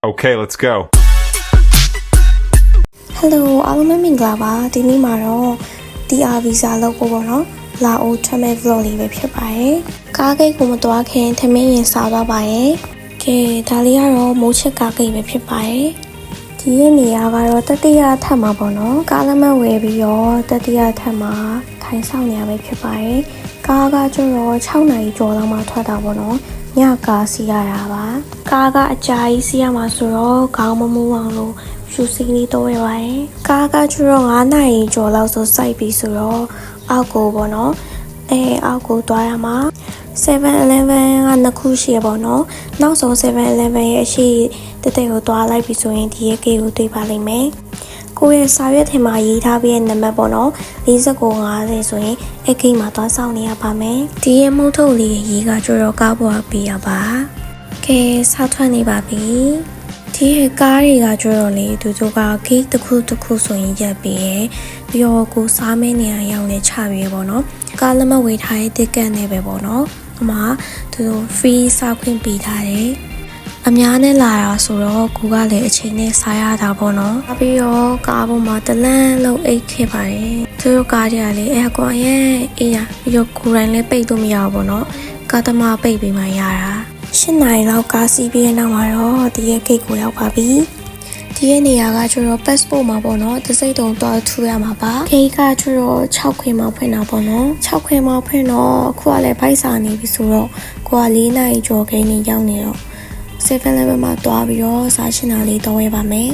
Okay, let's go. Hello အားလုံးပဲမင်္ဂလာပါဒီနေ့မှာတော့ DR visa လုပ်ဖို့ပေါ့နော်လာအို travel vlog လေးပဲဖြစ်ပါတယ်ကားဂိတ်ကိုမသွားခင်ထမင်းရင်စားသွားပါရဲ့ကဲဒါလေးကတော့မိုးချစ်ကားဂိတ်ပဲဖြစ်ပါတယ်ဒီရဲ့နေရာကတော့တတိယထပ်မှာပေါ့နော်ကားလက်မှတ်ဝယ်ပြီးတော့တတိယထပ်မှာထိုင်ဆောင်နေရပဲဖြစ်ပါတယ်ကားကကျတော့6နာရီကျော်လောက်မှထွက်တာပေါ့နော်ညကားစီးရတာပါကားကအကြာကြီးစီးရမှာဆိုတော့ခေါင်းမမူအောင်လို့ရှူစီးလေးတော့ရပါတယ်ကားကကျတော့9နာရီကျော်လောက်ဆိုစိုက်ပြီးဆိုတော့အောက်ကိုပေါ့နော်အောက်ကိုသွားရမှာ 7-Eleven ကနှစ်ခုရှိရပေါ့နော်နောက်ဆုံး 7-Eleven ရဲ့အရှိတက်တက်ကိုသွားလိုက်ပြီဆိုရင်ဒီရဲ့ဂိတ်ကိုတွေ့ပါလိမ့်မယ်ကိုယ့်ရဲ့စာရွက်ထင်မှာရေးထားပြီးတဲ့နံပါတ်ပေါ့နော်4950ဆိုရင်အဲ့ဂိတ်မှာသွားဆောင်နေရပါမယ်ဒီရဲ့မုတ်ထုတ်လေးရေးကကျတော့ကားပေါ်ပေးရပါကဲစားထွက်နေပါပြီဒီရဲ့ကားတွေကကျတော့လေသူတို့ကဂိတ်တစ်ခုဆိုရင်ရက်ပြီးရပြီးတော့ကိုစားမဲနေရရောက်နေချပြီးရပေါ့နော်ကားလက်မဝေးထားတဲ့တစ်ကတ်နဲ့ပဲပေါ့နော်အမသူတို့ free စားခွင့်ပေးထားတယ်အများနဲ့လာတာဆိုတော့ကိုကလည်းအချိန်နဲ့စားရတာပေါ့နော်ပြီးတော့ကားပေါ်မှာတလန်းလုံးအိတ်ခဲ့ပါတယ်သူတို့ကားတွေကလေအဲ့ကွာရဲ့အေးရပြီးတော့ကိုယ်တိုင်လည်းပိတ်လို့မရဘူးပေါ့နော်ကားသမားပိတ်ပြီးမှရတာ8နာရီလောက်ကားစီးပြီးတဲ့နောက်မှာတော့ဒီရဲ့ဂိတ်ကိုရောက်ပါပြီဒီရဲ့နေရာကကျတော့ passport မှာပေါ့နော်တစ်စိတ်တုံတော့ထူရမှာပါဂိတ်ကကျတော့6ခွင်မှာဖွင့်တာပေါ့နော်6ခွင်မှာဖွင့်တော့အခုကလည်းဘိုက်စာနေပြီဆိုတော့ကိုက4နာရီကျော်ခင်းနေရောက်နေတော့ 7-Eleven မှာတွားပြီးတော့စားရှင်းတာလေးတော့ရပါမယ်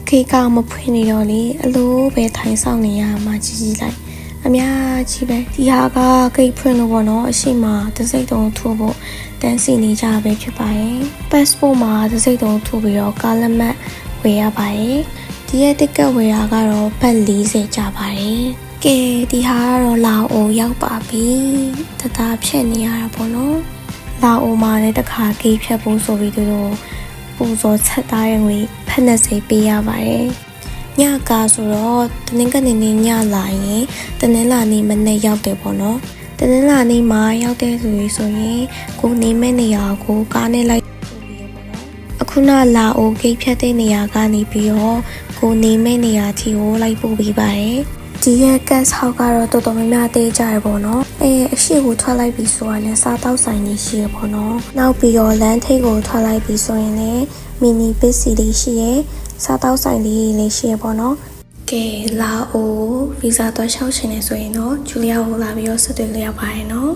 ဂိတ်ကမဖွင့်နေတော့လေအလိုပဲထိုင်ဆောင်နေရမှာကြီးလိုက်အများကြီးပဲဒီဟာကဂိတ်ဖွင့်လို့ပေါ့နော်အရှိမတစ်စိတ်တုံထူဖို့တန်းစီနေကြပဲဖြစ်ပါတယ် passport မှာတစ်စိတ်တုံထူပြီးတော့ကားလက်မှတ်ဝယ်ရပါတယ်ဒီရဲ့တစ်ကတ်ဝယ်တာကတော့ဘတ်40ကျပါတယ်ကဲဒီဟာကတော့လာအိုရောက်ပါပြီတသားဖြတ်နေရတာပေါ့နော်လာအိုမှာလည်းတစ်ခါဂိတ်ဖြတ်ဖို့ဆိုပြီးသူတို့ပူဇော်ချက်သားရဲ့ငွေဖက်နဲ့စိပေးရပါတယ်ညကားဆိုတော့တနင်္ဂနွေနေ့ညလာရင်တနင်္လာနေ့မနေ့ရောက်တယ်ပေါ့နော်တနင်္လာနေ့မှာရောက်တဲ့သူတွေဆိုရင်ကိုနေမဲ့နေရာကိုကားနဲ့လိုက်ပို့ပြီးရပေါ့နော်အခုနလာအိုဂိတ်ဖြတ်တဲ့နေရာကနေပြီးတော့ကိုနေမဲ့နေရာထိကိုလိုက်ပို့ပြီးပါတယ်ဒီရဲ့ကတ်ဟောက်ကတော့တော်တော်များများတေးကြရပေါ့နော်အရှိကိုထွက်လိုက်ပြီးဆိုရင်လည်းစားတောက်ဆိုင်ကြီးရှိရပေါ့နော်နောက်ပြီးတော့လမ်းထိပ်ကိုထွက်လိုက်ပြီးဆိုရင်လည်းမီနီပစ္စည်းလေးရှိရစားတောက်ဆိုင်လေးရှိရပေါ့နော်ကဲလာအိုဗီဇာတော့ရှောက်ချင်နေဆိုရင်တော့ဂျူလီယာကိုလာပြီးတော့ဆက်သွယ်လို့ရပါတယ်နော်